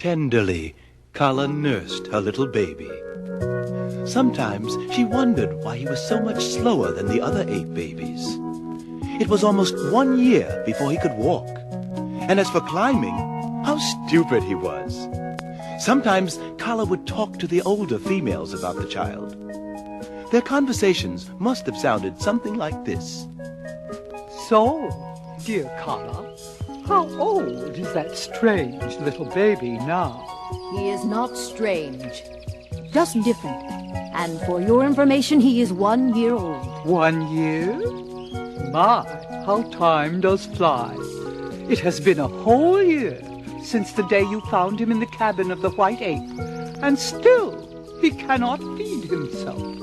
Tenderly, Kala nursed her little baby. Sometimes she wondered why he was so much slower than the other ape babies. It was almost 1 year before he could walk. And as for climbing, how stupid he was. Sometimes Kala would talk to the older females about the child. Their conversations must have sounded something like this. So, dear Kala, how old is that strange little baby now? He is not strange, just different. And for your information, he is 1 year old. 1 year? My, how time does fly. It has been a whole year since the day you found him in the cabin of the white ape, and still he cannot feed himself.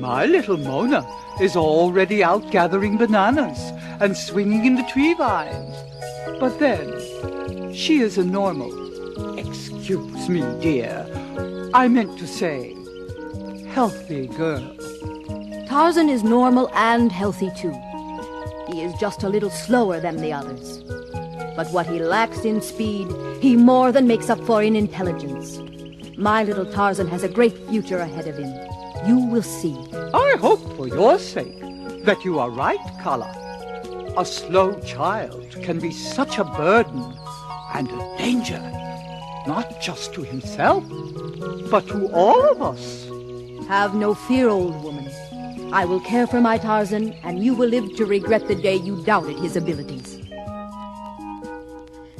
My little Mona is already out gathering bananas and swinging in the tree vines. But then, she is a normal, excuse me, dear, I meant to say, healthy girl. Tarzan is normal and healthy too. He is just a little slower than the others. But what he lacks in speed, he more than makes up for in intelligence. My little Tarzan has a great future ahead of him. You will see. I hope for your sake that you are right, Kala. A slow child can be such a burden and a danger, not just to himself, but to all of us. Have no fear, old woman. I will care for my Tarzan, and you will live to regret the day you doubted his abilities.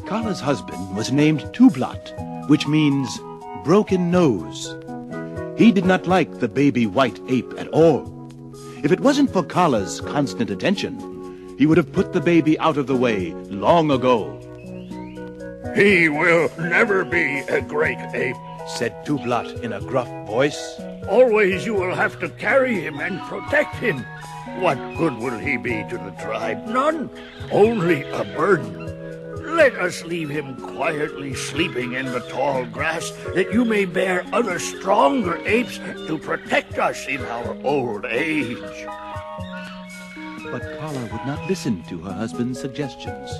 Kala's husband was named Tublat, which means broken nose. He did not like the baby white ape at all. If it wasn't for Kala's constant attention, he would have put the baby out of the way long ago. He will never be a great ape, said Tublat in a gruff voice. Always you will have to carry him and protect him. What good will he be to the tribe? None. Only a burden. Let us leave him quietly sleeping in the tall grass, that you may bear other stronger apes to protect us in our old age. But Kala would not listen to her husband's suggestions.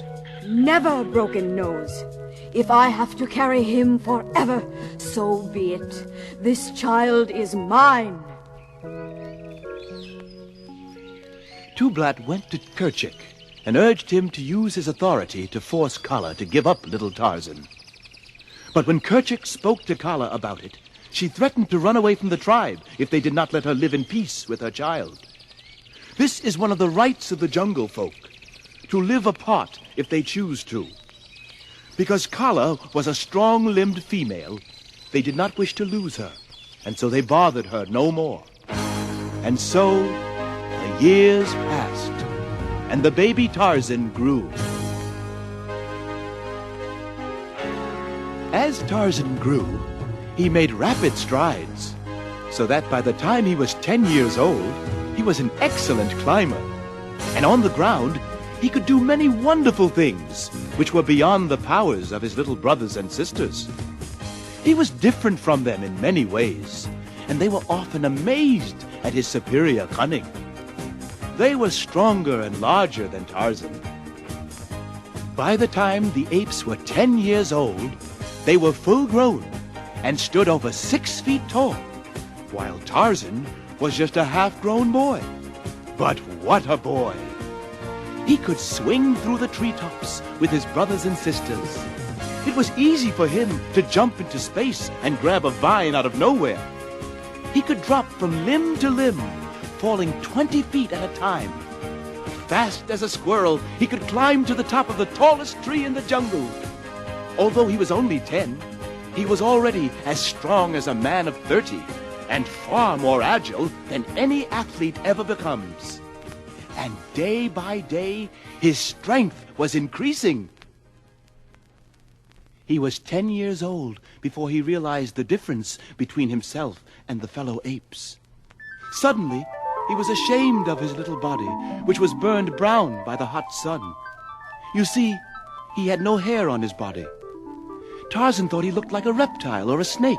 Never, Broken Nose. If I have to carry him forever, so be it. This child is mine. Tublat went to Kerchik and urged him to use his authority to force Kala to give up little Tarzan. But when Kerchik spoke to Kala about it, she threatened to run away from the tribe if they did not let her live in peace with her child. This is one of the rights of the jungle folk, to live apart if they choose to. Because Kala was a strong-limbed female, they did not wish to lose her, and so they bothered her no more. And so the years passed, and the baby Tarzan grew. As Tarzan grew, he made rapid strides, so that by the time he was 10 years old, he was an excellent climber. And on the ground, he could do many wonderful things, which were beyond the powers of his little brothers and sisters. He was different from them in many ways, and they were often amazed at his superior cunning. They were stronger and larger than Tarzan. By the time the apes were 10 years old, they were full-grown and stood over 6 feet tall, while Tarzan was just a half-grown boy. But what a boy! He could swing through the treetops with his brothers and sisters. It was easy for him to jump into space and grab a vine out of nowhere. He could drop from limb to limb, falling 20 feet at a time. Fast as a squirrel, he could climb to the top of the tallest tree in the jungle. Although he was only 10, he was already as strong as a man of 30, and far more agile than any athlete ever becomes. And day by day, his strength was increasing. He was 10 years old before he realized the difference between himself and the fellow apes. Suddenly, he was ashamed of his little body, which was burned brown by the hot sun. You see, he had no hair on his body. Tarzan thought he looked like a reptile or a snake.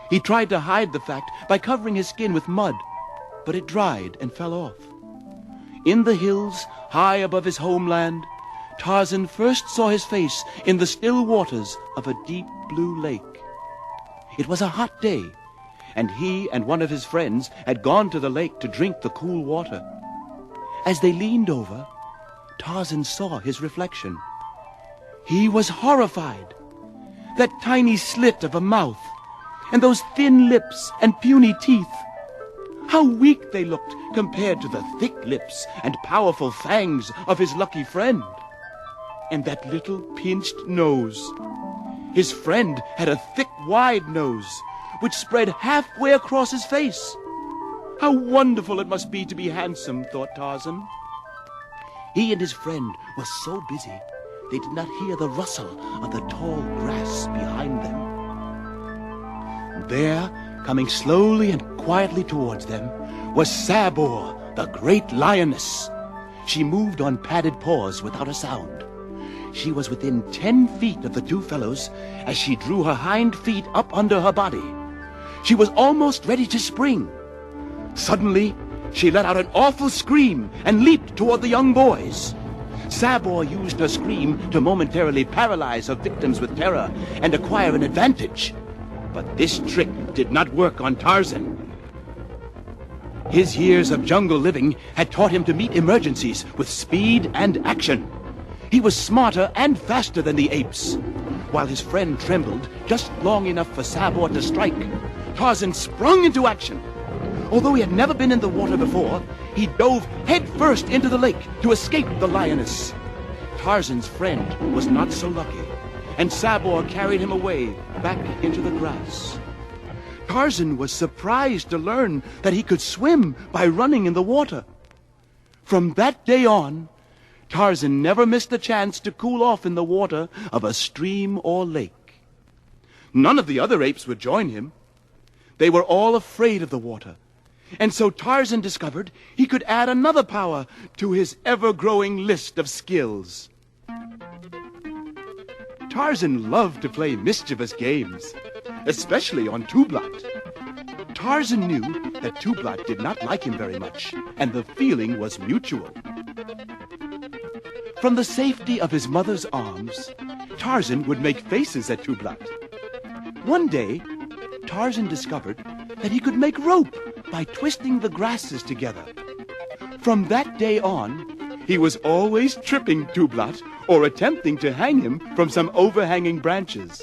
He tried to hide the fact by covering his skin with mud, but it dried and fell off. In the hills, high above his homeland, Tarzan first saw his face in the still waters of a deep blue lake. It was a hot day, and he and one of his friends had gone to the lake to drink the cool water. As they leaned over, Tarzan saw his reflection. He was horrified. That tiny slit of a mouth, and those thin lips and puny teeth. How weak they looked compared to the thick lips and powerful fangs of his lucky friend. And that little pinched nose. His friend had a thick, wide nose, which spread halfway across his face. How wonderful it must be to be handsome, thought Tarzan. He and his friend were so busy, they did not hear the rustle of the tall grass behind them. There, coming slowly and quietly towards them, was Sabor, the great lioness. She moved on padded paws without a sound. She was within 10 feet of the two fellows as she drew her hind feet up under her body. She was almost ready to spring. Suddenly, she let out an awful scream and leaped toward the young boys. Sabor used her scream to momentarily paralyze her victims with terror and acquire an advantage. But this trick did not work on Tarzan. His years of jungle living had taught him to meet emergencies with speed and action. He was smarter and faster than the apes. While his friend trembled just long enough for Sabor to strike, Tarzan sprung into action. Although he had never been in the water before, he dove headfirst into the lake to escape the lioness. Tarzan's friend was not so lucky, and Sabor carried him away back into the grass. Tarzan was surprised to learn that he could swim by running in the water. From that day on, Tarzan never missed a chance to cool off in the water of a stream or lake. None of the other apes would join him. They were all afraid of the water, and so Tarzan discovered he could add another power to his ever-growing list of skills. Tarzan loved to play mischievous games, especially on Tublat. Tarzan knew that Tublat did not like him very much, and the feeling was mutual. From the safety of his mother's arms, Tarzan would make faces at Tublat. One day, Tarzan discovered that he could make rope by twisting the grasses together. From that day on, he was always tripping Tublat or attempting to hang him from some overhanging branches.